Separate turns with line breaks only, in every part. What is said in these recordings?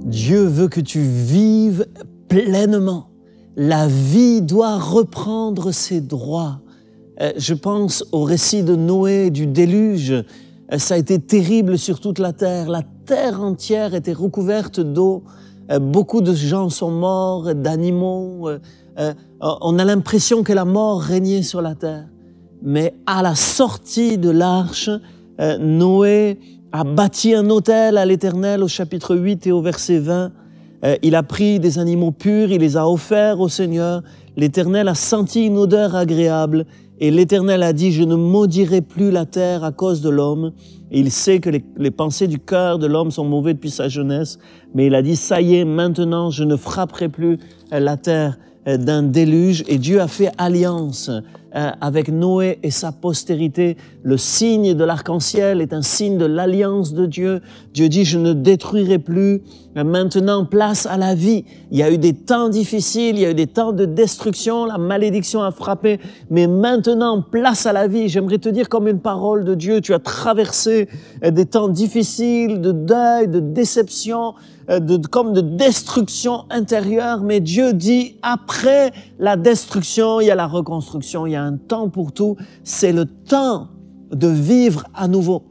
Dieu veut que tu vives pleinement. La vie doit reprendre ses droits. Je pense au récit de Noé, du déluge. Ça a été terrible sur toute la terre. La terre entière était recouverte d'eau. Beaucoup de gens sont morts, d'animaux. On a l'impression que la mort régnait sur la terre. Mais à la sortie de l'arche, Noé a bâti un autel à l'Éternel au chapitre 8 et au verset 20. Il a pris des animaux purs, il les a offerts au Seigneur. L'Éternel a senti une odeur agréable et l'Éternel a dit « Je ne maudirai plus la terre à cause de l'homme ». Et il sait que les pensées du cœur de l'homme sont mauvaises depuis sa jeunesse. Mais il a dit « Ça y est, maintenant je ne frapperai plus la terre d'un déluge ». Et Dieu a fait alliance avec Noé et sa postérité. Le signe de l'arc-en-ciel est un signe de l'alliance de Dieu. Dieu dit, je ne détruirai plus. Maintenant, place à la vie. Il y a eu des temps difficiles, il y a eu des temps de destruction, la malédiction a frappé, mais maintenant, place à la vie. J'aimerais te dire comme une parole de Dieu, tu as traversé des temps difficiles, de deuil, de déception, comme de destruction intérieure, mais Dieu dit, après la destruction, il y a la reconstruction, il y a un temps pour tout, c'est le temps de vivre à nouveau.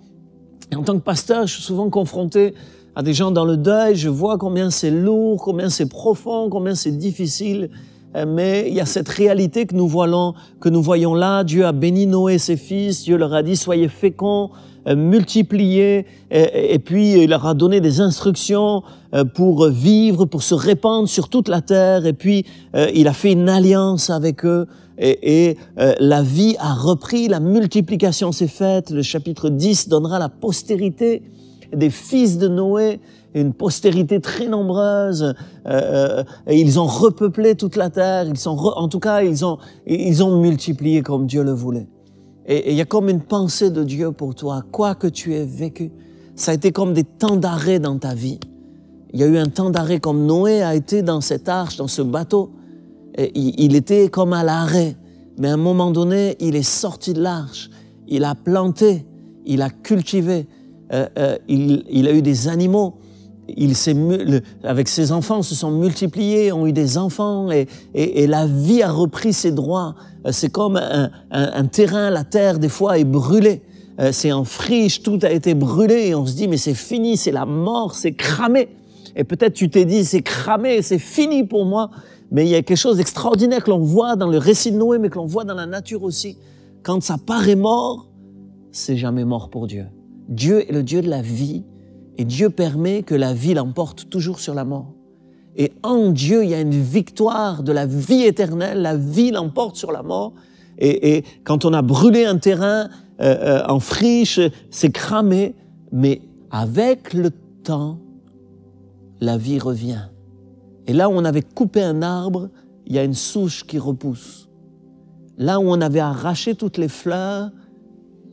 Et en tant que pasteur, je suis souvent confronté à des gens dans le deuil, je vois combien c'est lourd, combien c'est profond, combien c'est difficile, mais il y a cette réalité que nous voyons là. Dieu a béni Noé et ses fils, Dieu leur a dit, soyez féconds, multipliés, et puis il leur a donné des instructions pour vivre, pour se répandre sur toute la terre, et puis il a fait une alliance avec eux, et la vie a repris, la multiplication s'est faite. Le chapitre 10 donnera la postérité des fils de Noé, une postérité très nombreuse. Ils ont repeuplé toute la terre, en tout cas ils ont multiplié comme Dieu le voulait. Et il y a comme une pensée de Dieu pour toi, quoi que tu aies vécu. Ça a été comme des temps d'arrêt dans ta vie. Il y a eu un temps d'arrêt comme Noé a été dans cette arche, dans ce bateau. Et il était comme à l'arrêt. Mais à un moment donné, il est sorti de l'arche. Il a planté, il a cultivé. Il a eu des animaux. Avec ses enfants, se sont multipliés, ont eu des enfants et la vie a repris ses droits. C'est comme un terrain, la terre des fois est brûlée. C'est en friche, tout a été brûlé et on se dit mais c'est fini, c'est la mort, c'est cramé. Et peut-être tu t'es dit c'est cramé, c'est fini pour moi. Mais il y a quelque chose d'extraordinaire que l'on voit dans le récit de Noé, mais que l'on voit dans la nature aussi. Quand ça paraît mort, c'est jamais mort pour Dieu. Dieu est le Dieu de la vie. Et Dieu permet que la vie l'emporte toujours sur la mort. Et en Dieu, il y a une victoire de la vie éternelle. La vie l'emporte sur la mort. Et quand on a brûlé un terrain en friche, c'est cramé. Mais avec le temps, la vie revient. Et là où on avait coupé un arbre, il y a une souche qui repousse. Là où on avait arraché toutes les fleurs,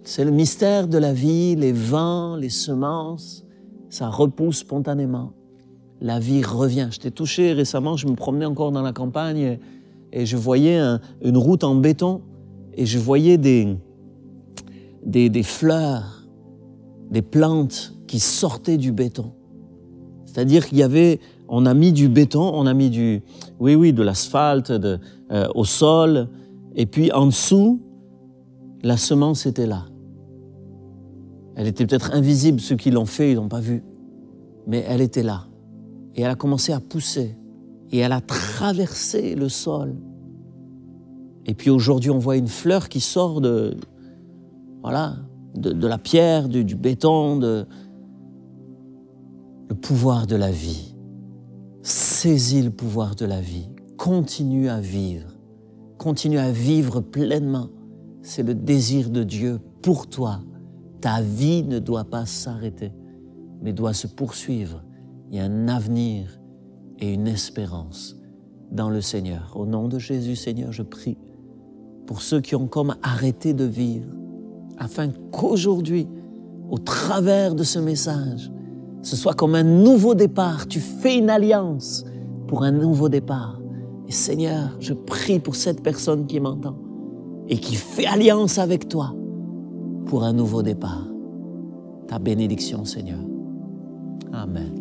c'est le mystère de la vie, les vents, les semences. Ça repousse spontanément. La vie revient. J'étais touché récemment, je me promenais encore dans la campagne et je voyais une route en béton et je voyais des fleurs, des plantes qui sortaient du béton. C'est-à-dire on a mis du béton, on a mis de l'asphalte au sol et puis en dessous, la semence était là. Elle était peut-être invisible, ceux qui l'ont fait, ils l'ont pas vue. Mais elle était là. Et elle a commencé à pousser. Et elle a traversé le sol. Et puis aujourd'hui, on voit une fleur qui sort de la pierre, du béton, le pouvoir de la vie. Saisis le pouvoir de la vie. Continue à vivre. Continue à vivre pleinement. C'est le désir de Dieu pour toi. Ta vie ne doit pas s'arrêter, mais doit se poursuivre. Il y a un avenir et une espérance dans le Seigneur. Au nom de Jésus, Seigneur, je prie pour ceux qui ont comme arrêté de vivre, afin qu'aujourd'hui, au travers de ce message, ce soit comme un nouveau départ. Tu fais une alliance pour un nouveau départ. Et Seigneur, je prie pour cette personne qui m'entend et qui fait alliance avec toi pour un nouveau départ. Ta bénédiction, Seigneur. Amen.